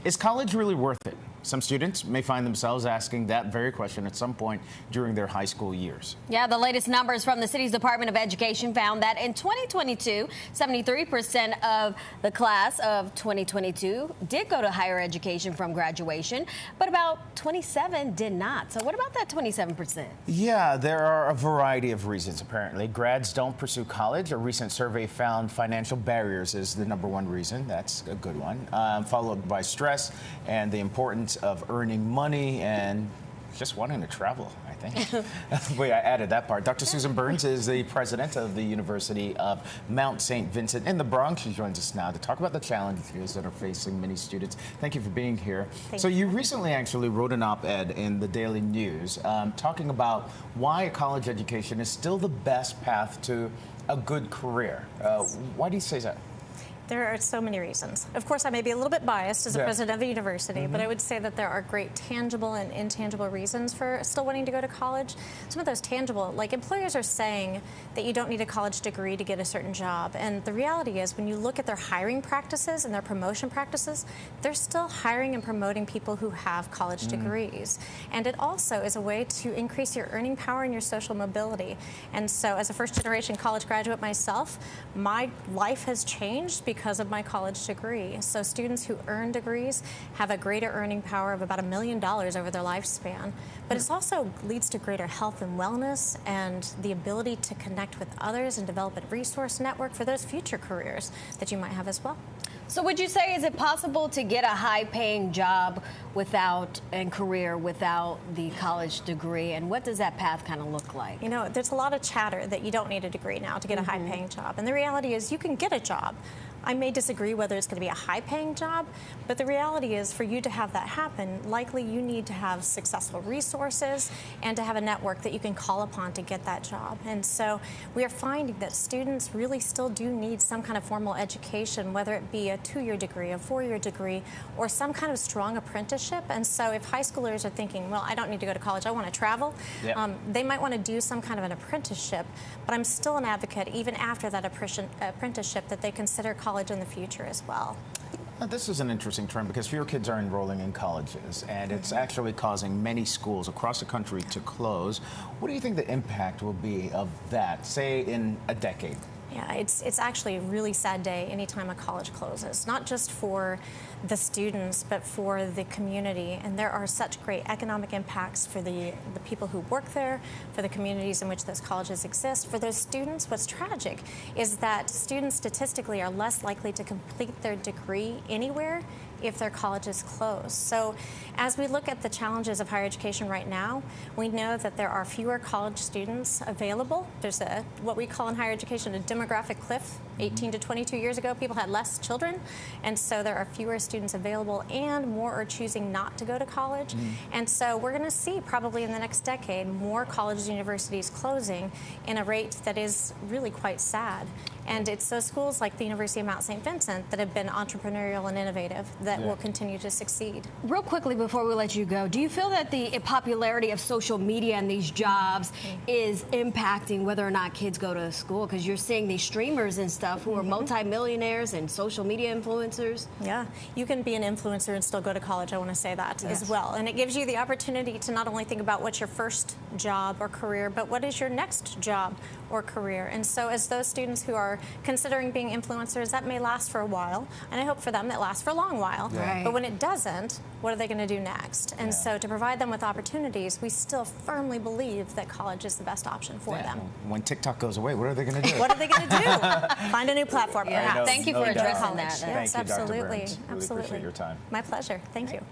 Is college really worth it? Some students may find themselves asking that very question at some point during their high school years. Yeah, the latest numbers from the city's Department of Education found that in 2022, 73% of the class of 2022 did go to higher education from graduation, but about 27 did not. So what about that 27%? Yeah, there are a variety of reasons, apparently. Grads don't pursue college. A recent survey found financial barriers is the number one reason. That's a good one, followed by stress and the importance of earning money and just wanting to travel, I think. That's the way I added that part. Dr. Susan Burns is the president of the University of Mount St. Vincent in the Bronx. She joins us now to talk about the challenges that are facing many students. Thank you for being here. So you recently actually wrote an op-ed in the Daily News talking about why a college education is still the best path to a good career. Why do you say that? There are so many reasons. Of course, I may be a little bit biased as a president of a university, but I would say that there are great tangible and intangible reasons for still wanting to go to college. Some of those tangible, like employers are saying that you don't need a college degree to get a certain job. And the reality is when you look at their hiring practices and their promotion practices, they're still hiring and promoting people who have college degrees. And it also is a way to increase your earning power and your social mobility. And so as a first-generation college graduate myself, my life has changed because of my college degree. So students who earn degrees have a greater earning power of about $1 million over their lifespan. But it also leads to greater health and wellness and the ability to connect with others and develop a resource network for those future careers that you might have as well. So would you say, is it possible to get a high-paying job and career without the college degree? And what does that path kind of look like? You know, there's a lot of chatter that you don't need a degree now to get a high-paying job. And the reality is you can get a job. I may disagree whether it's going to be a high-paying job, but the reality is for you to have that happen, likely you need to have successful resources and to have a network that you can call upon to get that job. And so we are finding that students really still do need some kind of formal education, whether it be a 2-year degree, a 4-year degree, or some kind of strong apprenticeship. And so if high schoolers are thinking, well, I don't need to go to college, I want to travel, they might want to do some kind of an apprenticeship. But I'm still an advocate, even after that apprenticeship, that they consider college in the future as well. Now, this is an interesting trend because fewer kids are enrolling in colleges, and it's actually causing many schools across the country to close. What do you think the impact will be of that, say, in a decade? Yeah, it's actually a really sad day anytime a college closes, not just for the students, but for the community. And there are such great economic impacts for the people who work there, for the communities in which those colleges exist. For those students, what's tragic is that students statistically are less likely to complete their degree anywhere if their colleges close. So as we look at the challenges of higher education right now, we know that there are fewer college students available. There's what we call in higher education a demographic cliff. 18 to 22 years ago, people had less children, and so there are fewer students available, and more are choosing not to go to college. And so we're going to see probably in the next decade more colleges and universities closing in a rate that is really quite sad. And it's those schools like the University of Mount St. Vincent that have been entrepreneurial and innovative that will continue to succeed. Real quickly before we let you go, do you feel that the popularity of social media and these jobs is impacting whether or not kids go to school? Because you're seeing these streamers and stuff who are multimillionaires and social media influencers. Yeah, you can be an influencer and still go to college, I want to say that as well. And it gives you the opportunity to not only think about what's your first job or career, but what is your next job or career. And so as those students who are considering being influencers, that may last for a while, and I hope for them that lasts for a long while. But when it doesn't, what are they going to do next? And so to provide them with opportunities, we still firmly believe that college is the best option for them. When TikTok goes away, what are they going to do? What are they going to do? Find a new platform, perhaps. Thank you for addressing that. Yes, Thank you, Dr. absolutely. Burns. Really appreciate your time. My pleasure. Thank you.